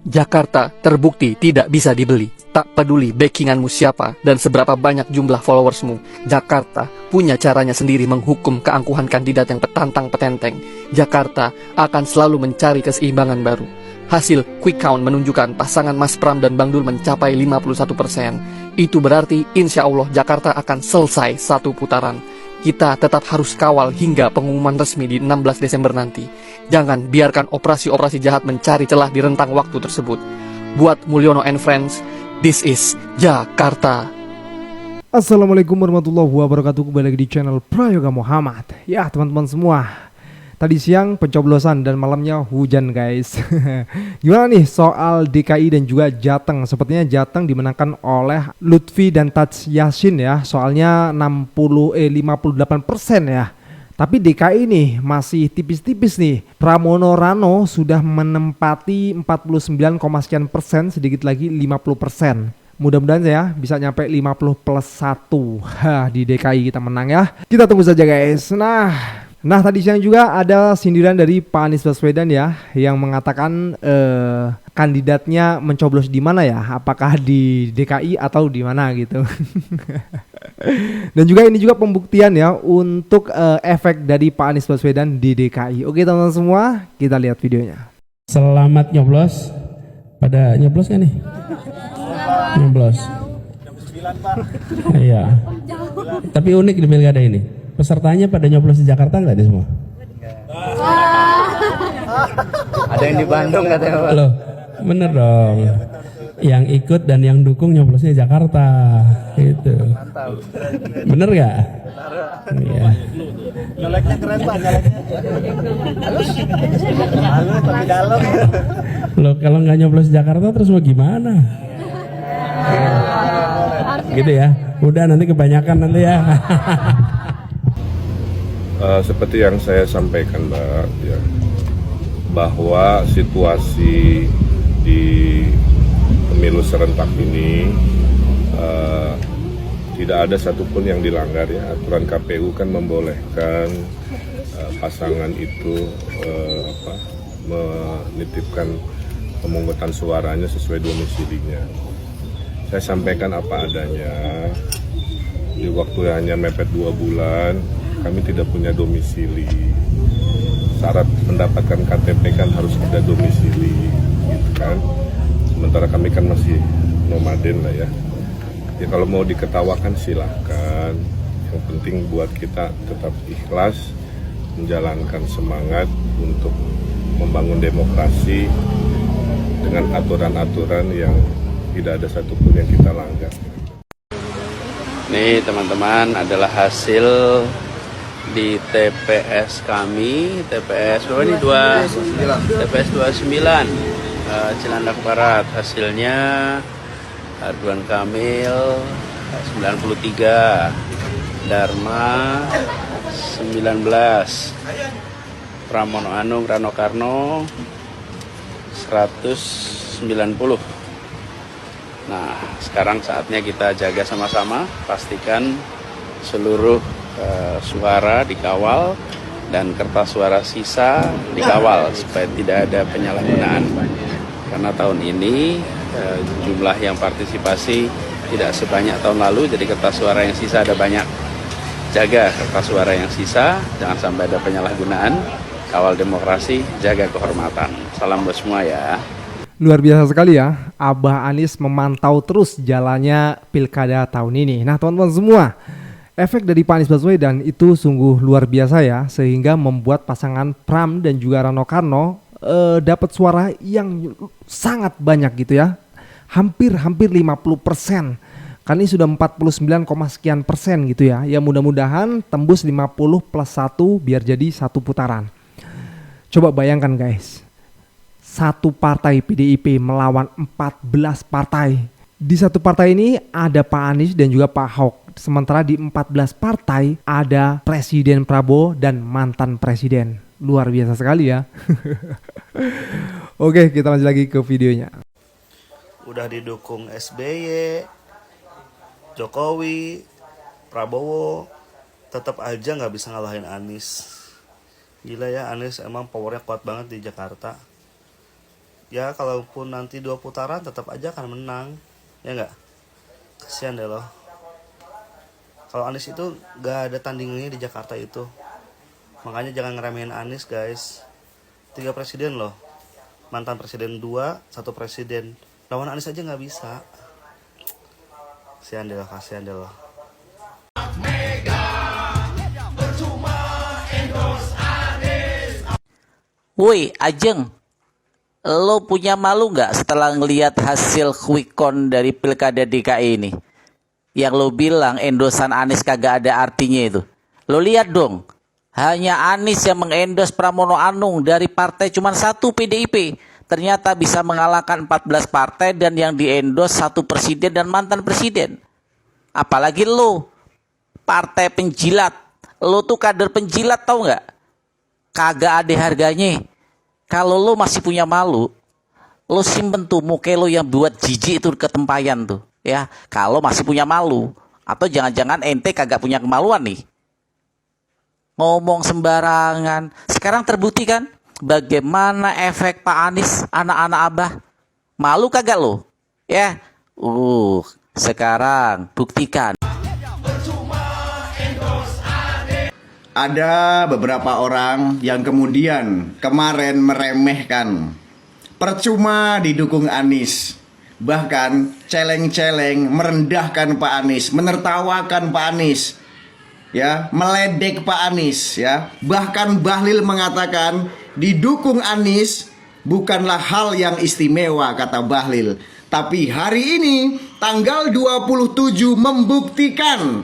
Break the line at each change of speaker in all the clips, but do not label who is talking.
Jakarta terbukti tidak bisa dibeli. Tak peduli backinganmu siapa dan seberapa banyak jumlah followersmu, Jakarta punya caranya sendiri menghukum keangkuhan kandidat yang petantang-petenteng. Jakarta akan selalu mencari keseimbangan baru. Hasil quick count menunjukkan pasangan Mas Pram dan Bang Dul mencapai 51%. Itu berarti insya Allah Jakarta akan selesai satu putaran. Kita tetap harus kawal hingga pengumuman resmi di 16 Desember nanti. Jangan biarkan operasi-operasi jahat mencari celah di rentang waktu tersebut. Buat Mulyono and Friends, this is Jakarta.
Assalamualaikum warahmatullahi wabarakatuh. Kembali lagi di channel Prayoga Muhammad. Ya teman-teman semua, tadi siang pencoblosan dan malamnya hujan guys. Gimana nih soal DKI dan juga Jateng? Sepertinya Jateng dimenangkan oleh Lutfi dan Taj Yassin ya. Soalnya 58% ya. Tapi DKI nih masih tipis-tipis nih. Pramono Rano sudah menempati 49, sekian persen, sedikit lagi 50%. Mudah-mudahan ya bisa nyampe 50+1 di DKI kita menang ya. Kita tunggu saja guys. Nah tadi siang juga ada sindiran dari Pak Anies Baswedan ya, yang mengatakan kandidatnya mencoblos di mana ya? Apakah di DKI atau di mana gitu? Dan juga ini juga pembuktian ya untuk efek dari Pak Anies Baswedan di DKI. Oke teman-teman semua, kita lihat videonya.
Selamat nyoblos. Pada nyoblos kan nih? Nyoblos. Iya. Tapi unik di pilkada ini. Pesertanya pada nyoblos di Jakarta nggak deh semua?
Ada yang di Bandung katanya Pak.
Loh, bener dong. Yang ikut dan yang dukung nyoblosnya Jakarta, gitu. Bener nggak? Iya.
Nyoleknya keren Pak, nyoleknya. Halus tapi dalam.
Loh, kalau nggak nyoblos Jakarta terus mau gimana? Gitu ya. Udah nanti kebanyakan nanti ya.
Seperti yang saya sampaikan Mbak, ya, bahwa situasi di pemilu serentak ini tidak ada satupun yang dilanggar ya. Aturan KPU kan membolehkan pasangan itu menitipkan pemungutan suaranya sesuai domisilinya. Saya sampaikan apa adanya. Di waktu hanya mepet 2 bulan, kami tidak punya domisili. Syarat mendapatkan KTP kan harus ada domisili, gitu kan. Sementara kami kan masih nomaden lah ya. Ya kalau mau diketawakan silahkan. Yang penting buat kita tetap ikhlas, menjalankan semangat untuk membangun demokrasi dengan aturan-aturan yang tidak ada satupun yang kita langgar.
Ini teman-teman adalah hasil di TPS kami, TPS berapa ini? TPS 29 Cilandak Barat. Hasilnya Ridwan Kamil 93, Dharma 19, Pramono Anung Rano Karno 190. Nah, sekarang saatnya kita jaga sama-sama, pastikan seluruh suara dikawal dan kertas suara sisa dikawal supaya tidak ada penyalahgunaan. Karena tahun ini jumlah yang partisipasi tidak sebanyak tahun lalu, jadi kertas suara yang sisa ada banyak. Jaga kertas suara yang sisa, jangan sampai ada penyalahgunaan. Kawal demokrasi, jaga kehormatan. Salam buat semua ya.
Luar biasa sekali ya, Abah Anies memantau terus jalannya pilkada tahun ini. Nah teman-teman semua, efek dari Pak Anies Baswedan itu sungguh luar biasa ya, sehingga membuat pasangan Pram dan juga Rano Karno dapat suara yang sangat banyak gitu ya, hampir 50%. Kan ini sudah 49, sekian persen gitu ya. Ya mudah-mudahan tembus 50+1 biar jadi satu putaran. Coba bayangkan guys, satu partai PDIP melawan 14 partai. Di satu partai ini ada Pak Anies dan juga Pak Ahok. Sementara di 14 partai ada Presiden Prabowo dan mantan presiden. Luar biasa sekali ya. Oke, kita lanjut lagi ke videonya.
Udah didukung SBY, Jokowi, Prabowo, tetap aja nggak bisa ngalahin Anies. Gila ya, Anies emang powernya kuat banget di Jakarta. ya kalaupun nanti 2 putaran tetap aja akan menang, ya nggak? Kasihan deh loh. Kalau Anies itu gak ada tandingannya di Jakarta itu. Makanya jangan ngeremehin Anies guys. 3 presiden loh. Mantan presiden 2, 1 presiden. Lawan Anies aja nggak bisa. Kasihan deh loh.
Woi Ajeng, lo punya malu nggak setelah ngelihat hasil quick count dari Pilkada DKI ini? Yang lo bilang endosan Anies kagak ada artinya itu. Lo lihat dong, hanya Anies yang mengendos Pramono Anung dari partai cuma 1 PDIP. Ternyata bisa mengalahkan 14 partai dan yang diendos 1 presiden dan mantan presiden. Apalagi lo, partai penjilat. Lo tuh kader penjilat tau nggak? Kagak ada harganya. Kalau lo masih punya malu, lo simpen tuh muka lo yang buat jijik itu ke tempayan tuh, ya. Kalau masih punya malu, atau jangan-jangan ente kagak punya kemaluan nih. Ngomong sembarangan. Sekarang terbukti kan bagaimana efek Pak Anies anak-anak Abah. Malu kagak lo? Ya. Sekarang buktikan.
Ada beberapa orang yang kemudian kemarin meremehkan, percuma didukung Anies, bahkan celeng-celeng merendahkan Pak Anies, menertawakan Pak Anies, ya, meledek Pak Anies, ya. Bahkan Bahlil mengatakan didukung Anies bukanlah hal yang istimewa, kata Bahlil. Tapi hari ini tanggal 27 membuktikan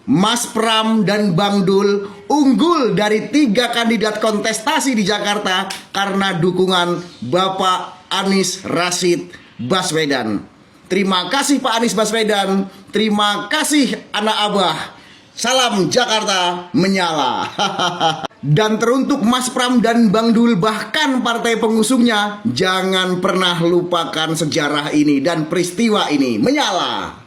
Mas Pram dan Bang Dul unggul dari 3 kandidat kontestasi di Jakarta karena dukungan Bapak Anies Rashid Baswedan. Terima kasih Pak Anies Baswedan, terima kasih anak Abah. Salam Jakarta menyala. Dan teruntuk Mas Pram dan Bang Dul bahkan partai pengusungnya, jangan pernah lupakan sejarah ini dan peristiwa ini. Menyala.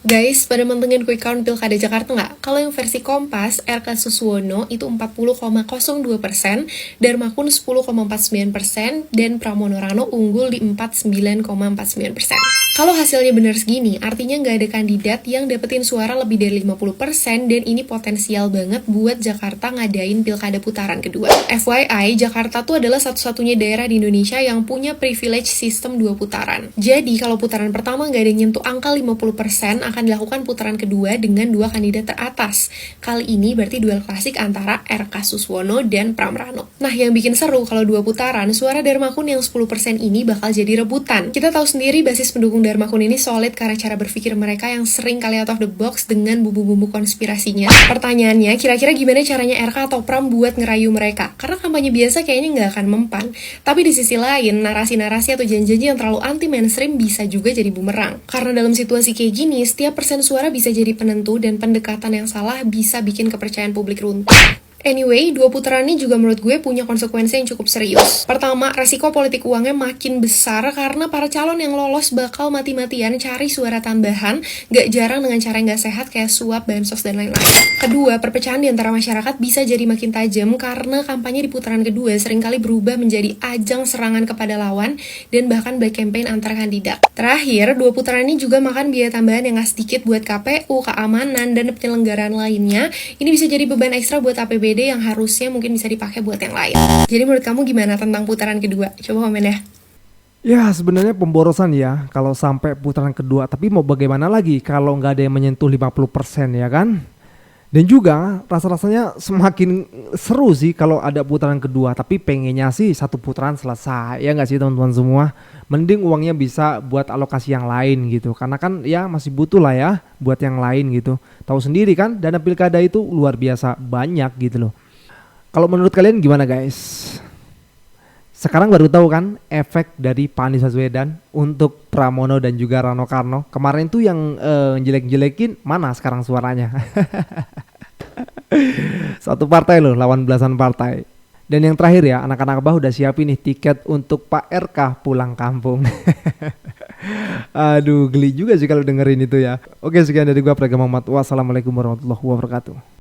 Guys, pada mentengin quick count Pilkada Jakarta nggak? Kalau yang versi Kompas, RK Suswono itu 40,02%, Darmakun 10,49%, dan Pramono Rano unggul di 49,49%. Kalau hasilnya benar segini, artinya nggak ada kandidat yang dapetin suara lebih dari 50%, dan ini potensial banget buat Jakarta ngadain Pilkada putaran kedua. FYI, Jakarta tuh adalah satu-satunya daerah di Indonesia yang punya privilege sistem 2 putaran. Jadi, kalau putaran pertama nggak ada yang nyentuh angka 50%, akan dilakukan putaran kedua dengan 2 kandidat teratas. Kali ini berarti duel klasik antara RK Suswono dan Pram Rano. Nah, yang bikin seru kalau 2 putaran, suara Darmakun yang 10% ini bakal jadi rebutan. Kita tahu sendiri basis pendukung Darmakun ini solid karena cara berpikir mereka yang sering kali out of the box dengan bumbu-bumbu konspirasinya. Pertanyaannya, kira-kira gimana caranya RK atau Pram buat ngerayu mereka? Karena kampanye biasa kayaknya nggak akan mempan. Tapi di sisi lain, narasi-narasi atau janji-janji yang terlalu anti-mainstream bisa juga jadi bumerang. Karena dalam situasi kayak gini, setiap persen suara bisa jadi penentu dan pendekatan yang salah bisa bikin kepercayaan publik runtuh. Anyway, 2 putaran ini juga menurut gue punya konsekuensi yang cukup serius. Pertama, resiko politik uangnya makin besar karena para calon yang lolos bakal mati-matian cari suara tambahan, gak jarang dengan cara yang gak sehat kayak suap, bansos, dan lain-lain. Kedua, perpecahan di antara masyarakat bisa jadi makin tajam karena kampanye di putaran kedua seringkali berubah menjadi ajang serangan kepada lawan dan bahkan black campaign antara kandidat. Terakhir, 2 putaran ini juga makan biaya tambahan yang gak sedikit buat KPU, keamanan, dan penyelenggaraan lainnya. Ini bisa jadi beban ekstra buat APBD yang harusnya mungkin bisa dipakai buat yang lain. Jadi menurut kamu gimana tentang putaran kedua? Coba komen ya.
Ya sebenarnya pemborosan ya kalau sampai putaran kedua. Tapi mau bagaimana lagi kalau nggak ada yang menyentuh 50% ya kan? Dan juga rasa-rasanya semakin seru sih kalau ada putaran kedua. Tapi pengennya sih 1 putaran selesai. Ya nggak sih teman-teman semua? Mending uangnya bisa buat alokasi yang lain gitu. Karena kan ya masih butuh lah ya buat yang lain gitu. Tahu sendiri kan dana pilkada itu luar biasa banyak gitu loh. Kalau menurut kalian gimana guys? Sekarang baru tahu kan efek dari Pak Anies Baswedan untuk Pramono dan juga Rano Karno. Kemarin tuh yang jelek-jelekin mana sekarang suaranya? 1 partai loh lawan belasan partai. Dan yang terakhir ya, anak-anak Abah udah siapin nih tiket untuk Pak RK pulang kampung. Aduh, geli juga sih kalau dengerin itu ya. Oke, sekian dari gua, Prega Muhammad. Wassalamualaikum warahmatullahi wabarakatuh.